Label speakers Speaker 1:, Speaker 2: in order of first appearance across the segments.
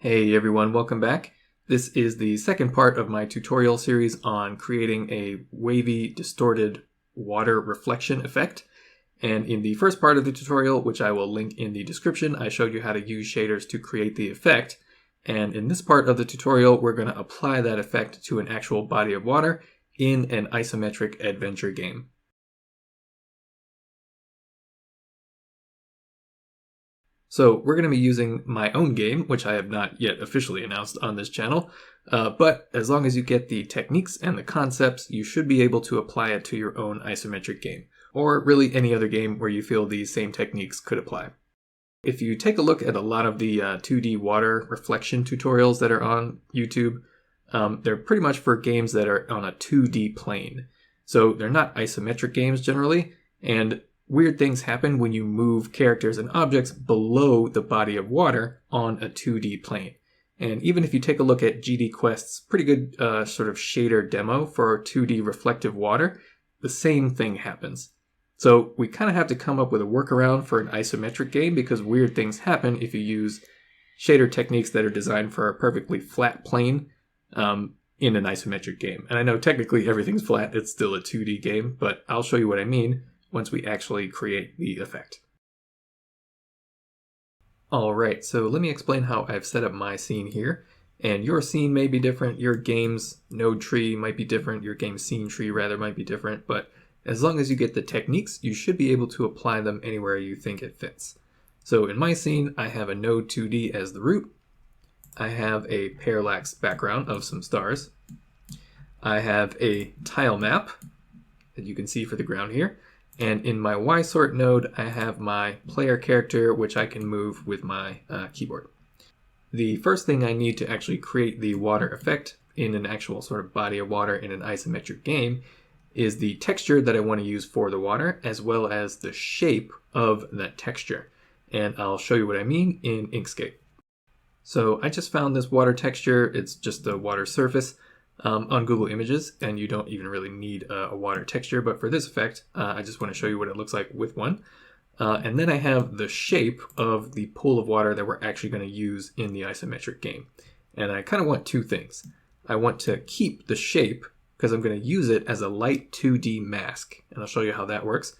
Speaker 1: Hey everyone, welcome back. This is the second part of my tutorial series on creating a wavy, distorted water reflection effect. And in the first part of the tutorial, which I will link in the description, I showed you how to use shaders to create the effect. And in this part of the tutorial, we're going to apply that effect to an actual body of water in an isometric adventure game. So we're going to be using my own game, which I have not yet officially announced on this channel, but as long as you get the techniques and the concepts, you should be able to apply it to your own isometric game, or really any other game where you feel these same techniques could apply. If you take a look at a lot of the 2D water reflection tutorials that are on YouTube, they're pretty much for games that are on a 2D plane. So they're not isometric games generally, and weird things happen when you move characters and objects below the body of water on a 2D plane. And even if you take a look at GD Quest's pretty good sort of shader demo for 2D reflective water, the same thing happens. So we kind of have to come up with a workaround for an isometric game because weird things happen if you use shader techniques that are designed for a perfectly flat plane in an isometric game. And I know technically everything's flat, it's still a 2D game, but I'll show you what I mean once we actually create the effect. Alright, so let me explain how I've set up my scene here. And your scene may be different, your game's node tree might be different, your game's scene tree rather might be different, but as long as you get the techniques, you should be able to apply them anywhere you think it fits. So in my scene, I have a node 2D as the root. I have a parallax background of some stars. I have a tile map that you can see for the ground here. And in my YSort node, I have my player character, which I can move with my keyboard. The first thing I need to actually create the water effect in an actual sort of body of water in an isometric game is the texture that I want to use for the water, as well as the shape of that texture. And I'll show you what I mean in Inkscape. So I just found this water texture. It's just a water surface on Google Images, and you don't even really need a water texture, but for this effect, I just want to show you what it looks like with one. And then I have the shape of the pool of water that we're actually going to use in the isometric game. And I kind of want two things. I want to keep the shape because I'm going to use it as a light 2D mask, and I'll show you how that works.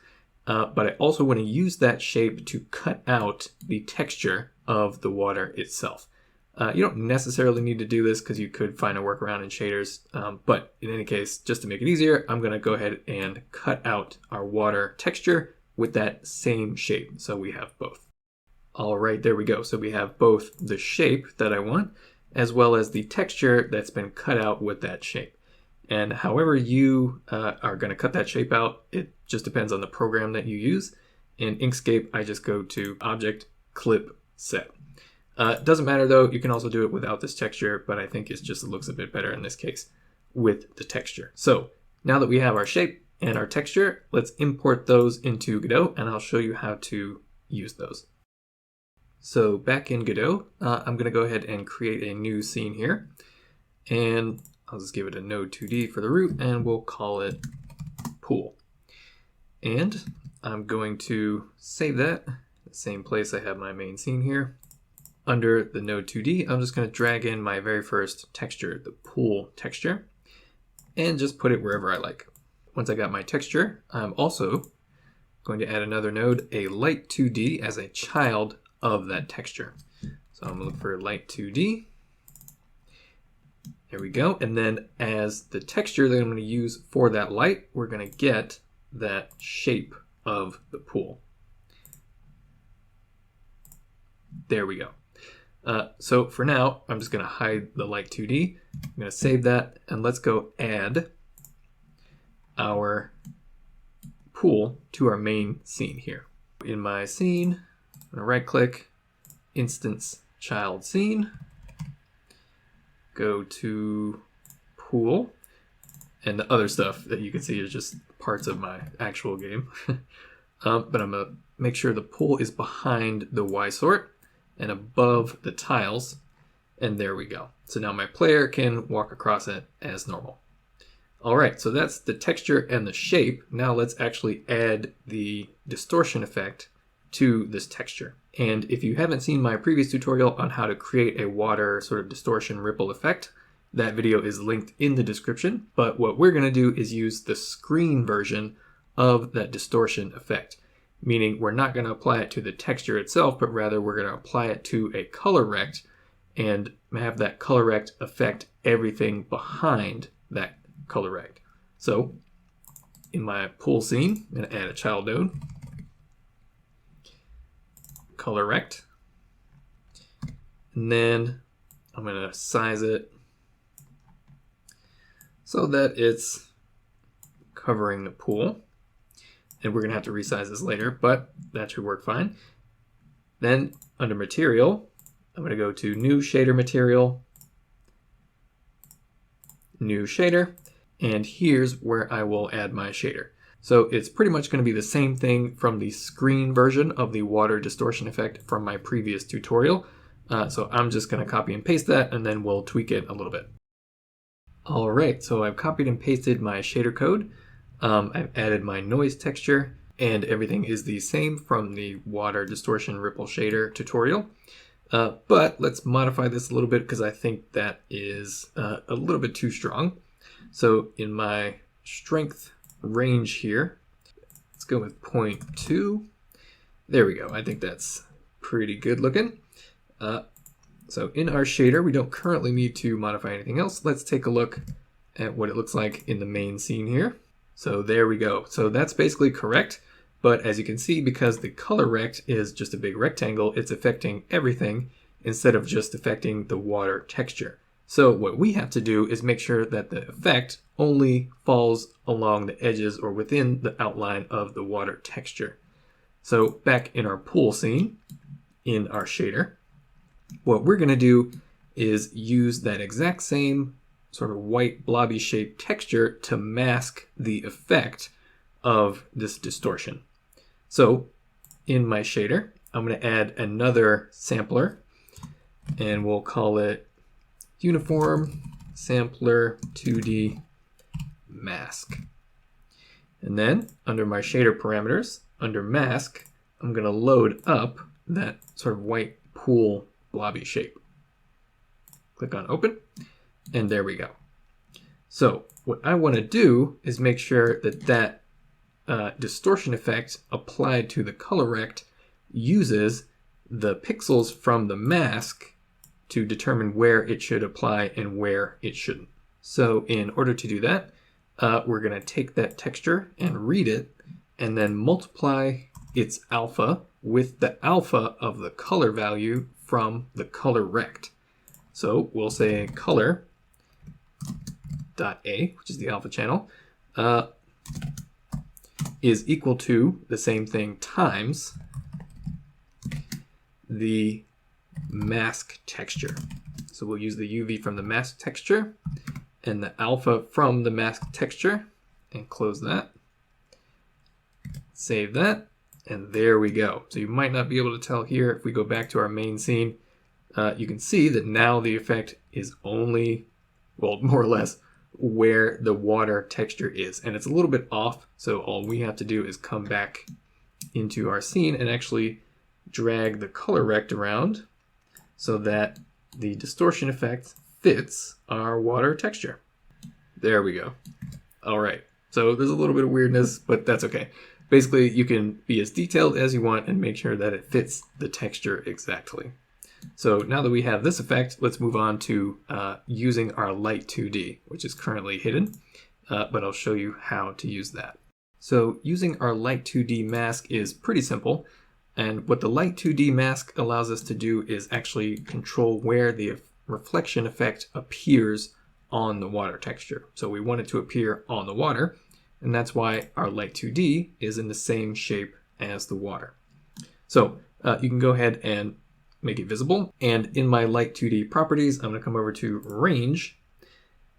Speaker 1: But I also want to use that shape to cut out the texture of the water itself. You don't necessarily need to do this because you could find a workaround in shaders, but in any case, just to make it easier, I'm going to go ahead and cut out our water texture with that same shape. So we have both. All right, there we go. So we have both the shape that I want as well as the texture that's been cut out with that shape. And however you are going to cut that shape out, it just depends on the program that you use. In Inkscape, I just go to Object, Clip, Set. It doesn't matter though, you can also do it without this texture, but I think it just looks a bit better in this case with the texture. So now that we have our shape and our texture, let's import those into Godot and I'll show you how to use those. So back in Godot, I'm going to go ahead and create a new scene here. And I'll just give it a node 2D for the root and we'll call it pool. And I'm going to save that, the same place I have my main scene here. Under the node 2D, I'm just going to drag in my very first texture, the pool texture, and just put it wherever I like. Once I got my texture, I'm also going to add another node, a light 2D, as a child of that texture. So I'm going to look for light 2D. There we go. And then as the texture that I'm going to use for that light, we're going to get that shape of the pool. There we go. So for now, I'm just going to hide the light 2D. I'm going to save that, and let's go add our pool to our main scene here. In my scene, I'm going to right-click, Instance Child Scene, go to Pool, and the other stuff that you can see is just parts of my actual game. But I'm going to make sure the pool is behind the YSort and above the tiles, and there we go. So now my player can walk across it as normal. All right, so that's the texture and the shape. Now let's actually add the distortion effect to this texture. And if you haven't seen my previous tutorial on how to create a water sort of distortion ripple effect, that video is linked in the description. But what we're going to do is use the screen version of that distortion effect, meaning we're not going to apply it to the texture itself, but rather we're going to apply it to a color rect and have that color rect affect everything behind that color rect. So in my pool scene, I'm going to add a child node, color rect, and then I'm going to size it so that it's covering the pool. And we're going to have to resize this later, but that should work fine. Then under material, I'm going to go to new shader material, new shader, and here's where I will add my shader. So it's pretty much going to be the same thing from the screen version of the water distortion effect from my previous tutorial. So I'm just going to copy and paste that, and then we'll tweak it a little bit. All right, so I've copied and pasted my shader code. I've added my noise texture, and everything is the same from the water distortion ripple shader tutorial. But let's modify this a little bit because I think that is a little bit too strong. So in my strength range here, let's go with 0.2. There we go. I think that's pretty good looking. So in our shader, we don't currently need to modify anything else. Let's take a look at what it looks like in the main scene here. So there we go. So that's basically correct. But as you can see, because the color rect is just a big rectangle, it's affecting everything instead of just affecting the water texture. So what we have to do is make sure that the effect only falls along the edges or within the outline of the water texture. So back in our pool scene, in our shader, what we're going to do is use that exact same sort of white blobby shaped texture to mask the effect of this distortion. So in my shader, I'm going to add another sampler, and we'll call it Uniform Sampler 2D Mask. And then under my shader parameters, under mask, I'm going to load up that sort of white pool blobby shape. Click on open, and there we go. So what I want to do is make sure that that distortion effect applied to the color rect uses the pixels from the mask to determine where it should apply and where it shouldn't. So in order to do that, we're going to take that texture and read it and then multiply its alpha with the alpha of the color value from the color rect. So we'll say color dot A, which is the alpha channel, is equal to the same thing times the mask texture. So we'll use the UV from the mask texture and the alpha from the mask texture and close that. Save that, and there we go. So you might not be able to tell here. If we go back to our main scene, you can see that now the effect is only, well, more or less where the water texture is, and it's a little bit off. So all we have to do is come back into our scene and actually drag the color rect around so that the distortion effect fits our water texture. There we go. All right, so there's a little bit of weirdness, but that's okay. Basically, you can be as detailed as you want and make sure that it fits the texture exactly. So now that we have this effect, let's move on to using our light 2D, which is currently hidden, but I'll show you how to use that. So using our light 2D mask is pretty simple, and what the light 2D mask allows us to do is actually control where the reflection effect appears on the water texture. So we want it to appear on the water, and that's why our light 2D is in the same shape as the water. So you can go ahead and make it visible. And in my light 2D properties, I'm going to come over to range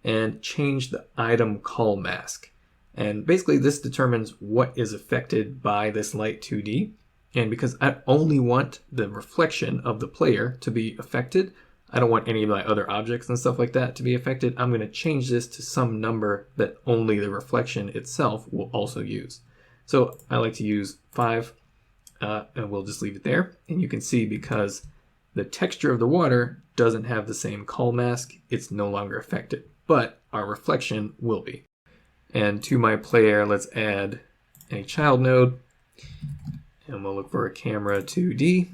Speaker 1: and change the item call mask. And basically this determines what is affected by this light 2D. And because I only want the reflection of the player to be affected, I don't want any of my other objects and stuff like that to be affected, I'm going to change this to some number that only the reflection itself will also use. So I like to use 5. and we'll just leave it there. And you can see because the texture of the water doesn't have the same cull mask, it's no longer affected, but our reflection will be. And to my player, let's add a child node, and we'll look for a camera 2D,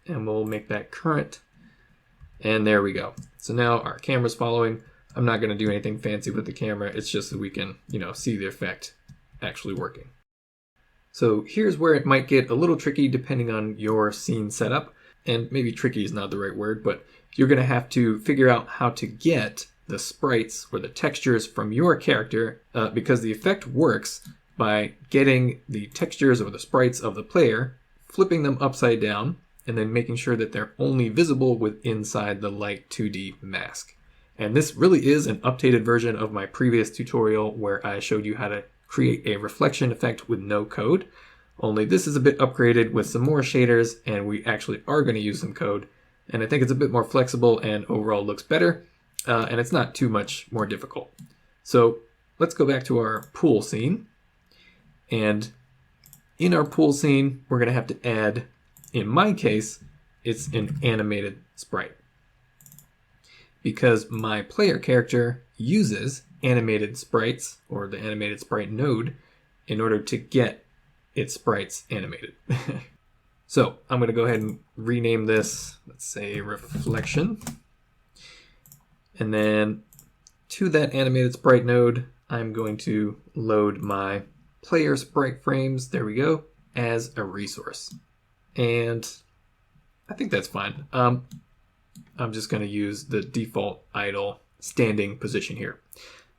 Speaker 1: and we'll make that current. And there we go. So now our camera's following. I'm not going to do anything fancy with the camera. It's just that we can, see the effect actually working. So here's where it might get a little tricky depending on your scene setup. And maybe tricky is not the right word, but you're going to have to figure out how to get the sprites or the textures from your character because the effect works by getting the textures or the sprites of the player, flipping them upside down, and then making sure that they're only visible with inside the light 2D mask. And this really is an updated version of my previous tutorial where I showed you how to create a reflection effect with no code. Only this is a bit upgraded with some more shaders, and we actually are going to use some code. And I think it's a bit more flexible and overall looks better, and it's not too much more difficult. So let's go back to our pool scene. And in our pool scene, we're going to have to add, in my case, it's an animated sprite. Because my player character uses animated sprites, or the animated sprite node, in order to get its sprites animated. So I'm going to go ahead and rename this, let's say reflection. And then to that animated sprite node, I'm going to load my player sprite frames, there we go, as a resource. And I think that's fine. I'm just going to use the default idle standing position here.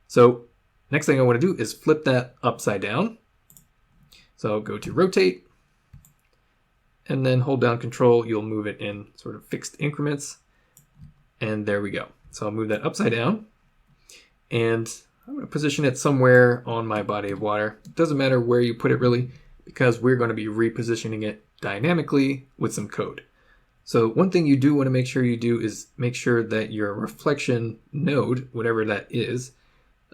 Speaker 1: So next thing I want to do is flip that upside down. So I'll go to rotate, and then hold down Control. You'll move it in sort of fixed increments. And there we go. So I'll move that upside down, and I'm going to position it somewhere on my body of water. It doesn't matter where you put it really, because we're going to be repositioning it dynamically with some code. So one thing you do want to make sure you do is make sure that your reflection node, whatever that is,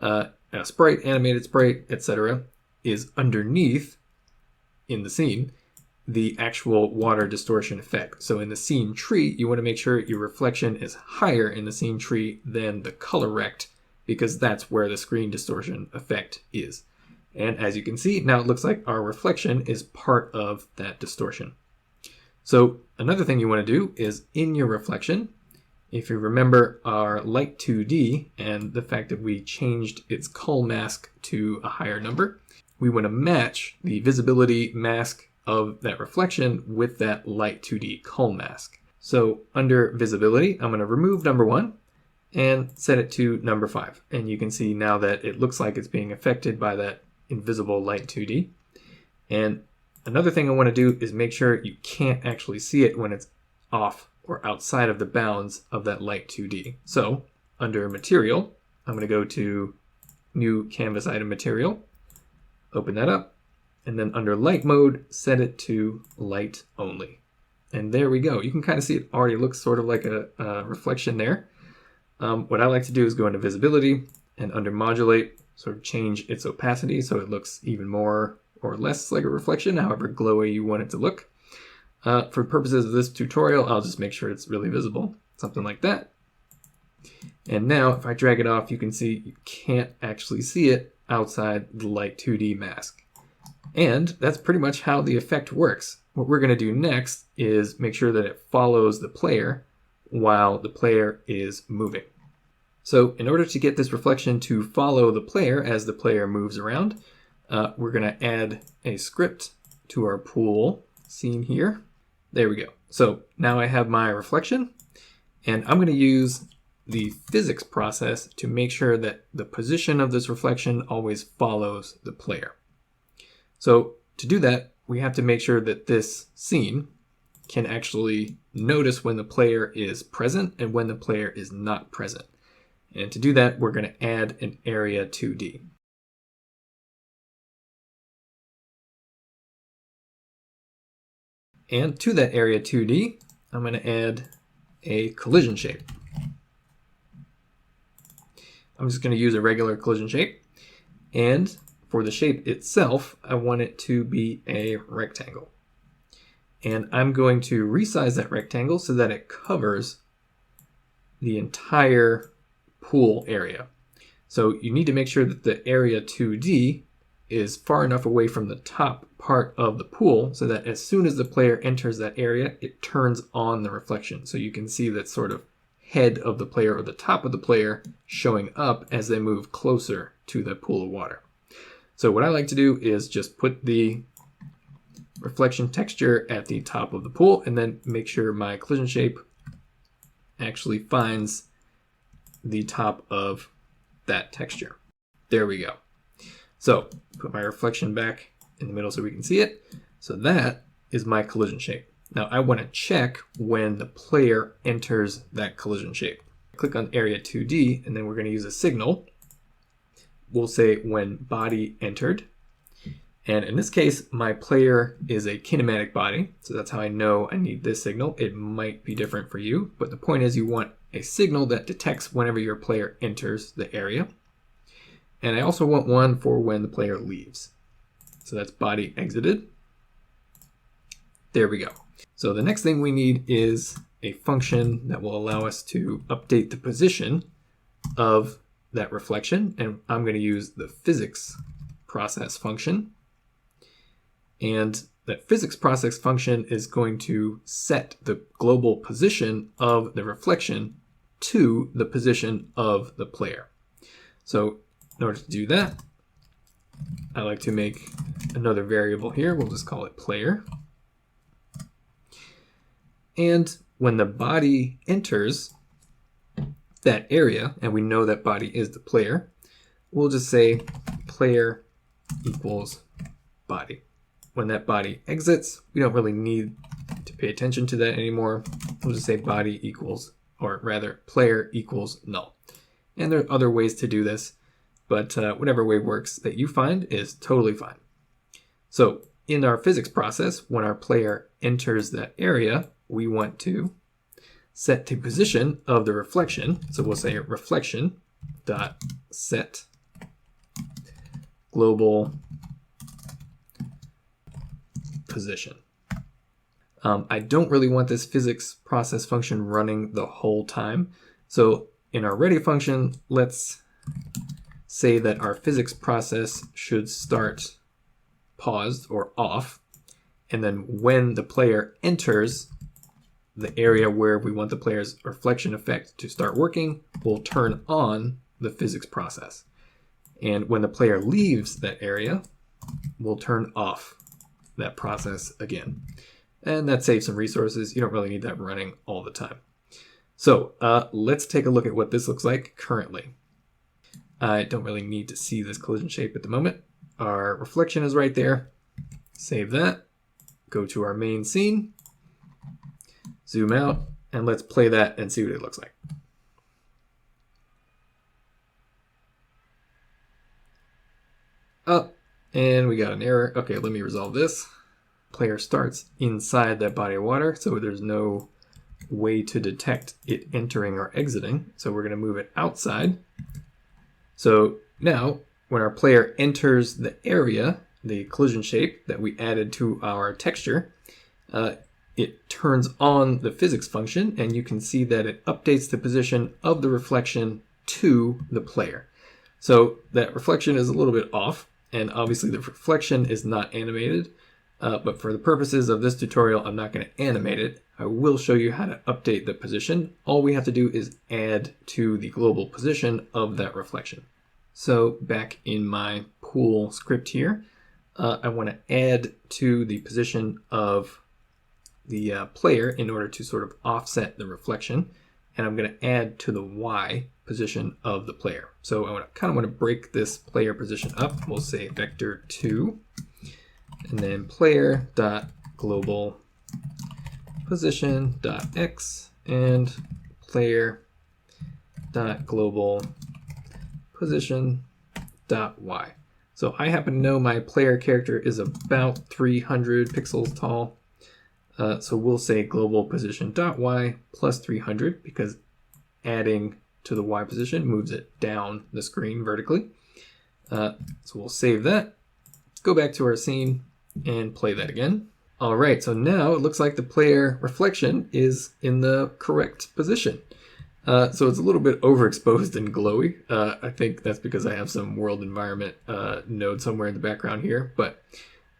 Speaker 1: a sprite, animated sprite, etc., is underneath in the scene the actual water distortion effect. So in the scene tree, you want to make sure your reflection is higher in the scene tree than the color rect, because that's where the screen distortion effect is. And as you can see, now it looks like our reflection is part of that distortion. So another thing you want to do is in your reflection, if you remember our light 2D and the fact that we changed its cull mask to a higher number, we want to match the visibility mask of that reflection with that light 2D cull mask. So under visibility, I'm going to remove number 1 and set it to number 5. And you can see now that it looks like it's being affected by that invisible light 2D. And another thing I want to do is make sure you can't actually see it when it's off or outside of the bounds of that light 2D. So under material, I'm going to go to new canvas item material, open that up, and then under light mode, set it to light only. And there we go. You can kind of see it already looks sort of like a reflection there. What I like to do is go into visibility and under modulate, sort of change its opacity so it looks even more or less like a reflection, however glowy you want it to look. For purposes of this tutorial, I'll just make sure it's really visible, something like that. And now if I drag it off, you can see you can't actually see it outside the light 2D mask. And that's pretty much how the effect works. What we're going to do next is make sure that it follows the player while the player is moving. So in order to get this reflection to follow the player as the player moves around, we're going to add a script to our pool scene here. There we go. So now I have my reflection, and I'm going to use the physics process to make sure that the position of this reflection always follows the player. So to do that, we have to make sure that this scene can actually notice when the player is present and when the player is not present. And to do that, we're going to add an area 2D. And to that area 2D, I'm going to add a collision shape. I'm just going to use a regular collision shape. And for the shape itself, I want it to be a rectangle. And I'm going to resize that rectangle so that it covers the entire pool area. So you need to make sure that the area 2D is far enough away from the top part of the pool so that as soon as the player enters that area, it turns on the reflection. So you can see that sort of head of the player or the top of the player showing up as they move closer to the pool of water. So what I like to do is just put the reflection texture at the top of the pool and then make sure my collision shape actually finds the top of that texture. There we go. So put my reflection back in the middle so we can see it. So that is my collision shape. Now I want to check when the player enters that collision shape. Click on area 2D and then we're going to use a signal. We'll say when body entered. And in this case, my player is a kinematic body. So that's how I know I need this signal. It might be different for you, but the point is you want a signal that detects whenever your player enters the area. And I also want one for when the player leaves. So that's body exited. There we go. So the next thing we need is a function that will allow us to update the position of that reflection. And I'm going to use the physics process function. And that physics process function is going to set the global position of the reflection to the position of the player. So in order to do that, I like to make another variable here. We'll just call it player. And when the body enters that area, and we know that body is the player, we'll just say player equals body. When that body exits, we don't really need to pay attention to that anymore. We'll just say body equals, or rather player equals null. And there are other ways to do this, but whatever way works that you find is totally fine. So in our physics process, when our player enters that area, we want to set the position of the reflection. So we'll say reflection dot set global position. I don't really want this physics process function running the whole time. So in our ready function, let's say that our physics process should start paused or off. And then when the player enters the area where we want the player's reflection effect to start working, we'll turn on the physics process. And when the player leaves that area, we'll turn off that process again. And that saves some resources. You don't really need that running all the time. So let's take a look at what this looks like currently. I don't really need to see this collision shape at the moment. Our reflection is right there. Save that. Go to our main scene. Zoom out. And let's play that and see what it looks like. Oh, and we got an error. Okay, let me resolve this. Player starts inside that body of water, so there's no way to detect it entering or exiting. So we're going to move it outside. So now, when our player enters the area, the collision shape that we added to our texture, it turns on the physics function, and you can see that it updates the position of the reflection to the player. So that reflection is a little bit off, and obviously the reflection is not animated, but for the purposes of this tutorial, I'm not going to animate it. I will show you how to update the position. All we have to do is add to the global position of that reflection. So back in my pool script here, I want to add to the position of the player in order to sort of offset the reflection. And I'm going to add to the Y position of the player. So I kind of want to break this player position up. We'll say vector 2, and then player dot global position dot X and player dot global position dot Y. So I happen to know my player character is about 300 pixels tall. So we'll say global position dot Y plus 300 because adding to the Y position moves it down the screen vertically. So we'll save that, go back to our scene and play that again. All right, so now it looks like the player reflection is in the correct position. So it's a little bit overexposed and glowy. I think that's because I have some world environment node somewhere in the background here. But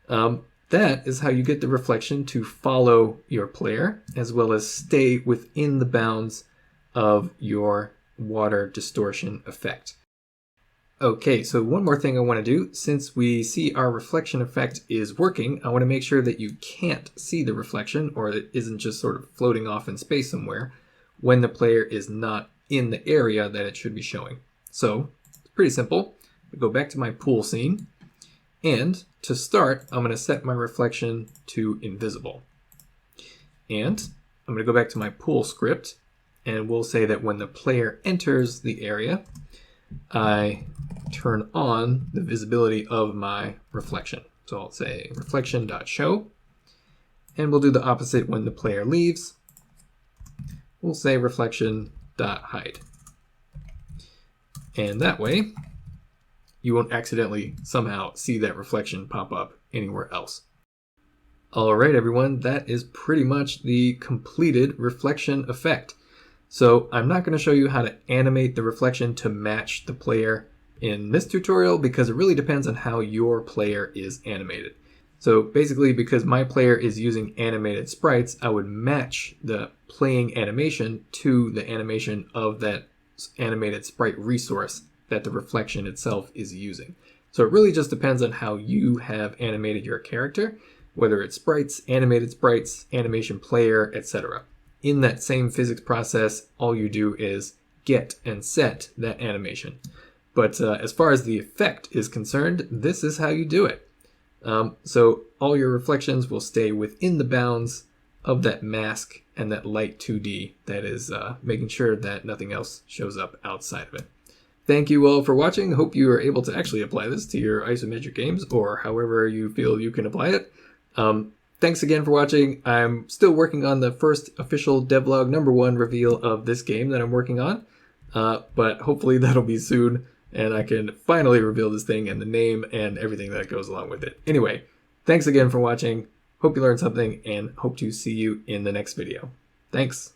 Speaker 1: that is how you get the reflection to follow your player, as well as stay within the bounds of your water distortion effect. Okay, so one more thing I want to do. Since we see our reflection effect is working, I want to make sure that you can't see the reflection, or it isn't just sort of floating off in space somewhere, when the player is not in the area that it should be showing. So, it's pretty simple. I go back to my pool scene, and to start, I'm going to set my reflection to invisible. And I'm going to go back to my pool script, and we'll say that when the player enters the area, I turn on the visibility of my reflection. So I'll say reflection.show, and we'll do the opposite when the player leaves. We'll say reflection.hide. And that way, you won't accidentally somehow see that reflection pop up anywhere else. All right, everyone, that is pretty much the completed reflection effect. So I'm not going to show you how to animate the reflection to match the player in this tutorial because it really depends on how your player is animated. So basically, because my player is using animated sprites, I would match the playing animation to the animation of that animated sprite resource that the reflection itself is using. So it really just depends on how you have animated your character, whether it's sprites, animation player, etc. In that same physics process, all you do is get and set that animation. But as far as the effect is concerned, this is how you do it. So all your reflections will stay within the bounds of that mask and that light 2D that is making sure that nothing else shows up outside of it. Thank you all for watching. Hope you are able to actually apply this to your isometric games or however you feel you can apply it. Thanks again for watching. I'm still working on the first official devlog #1 reveal of this game that I'm working on, but hopefully that'll be soon, and I can finally reveal this thing and the name and everything that goes along with it. Anyway, thanks again for watching. Hope you learned something, and hope to see you in the next video. Thanks.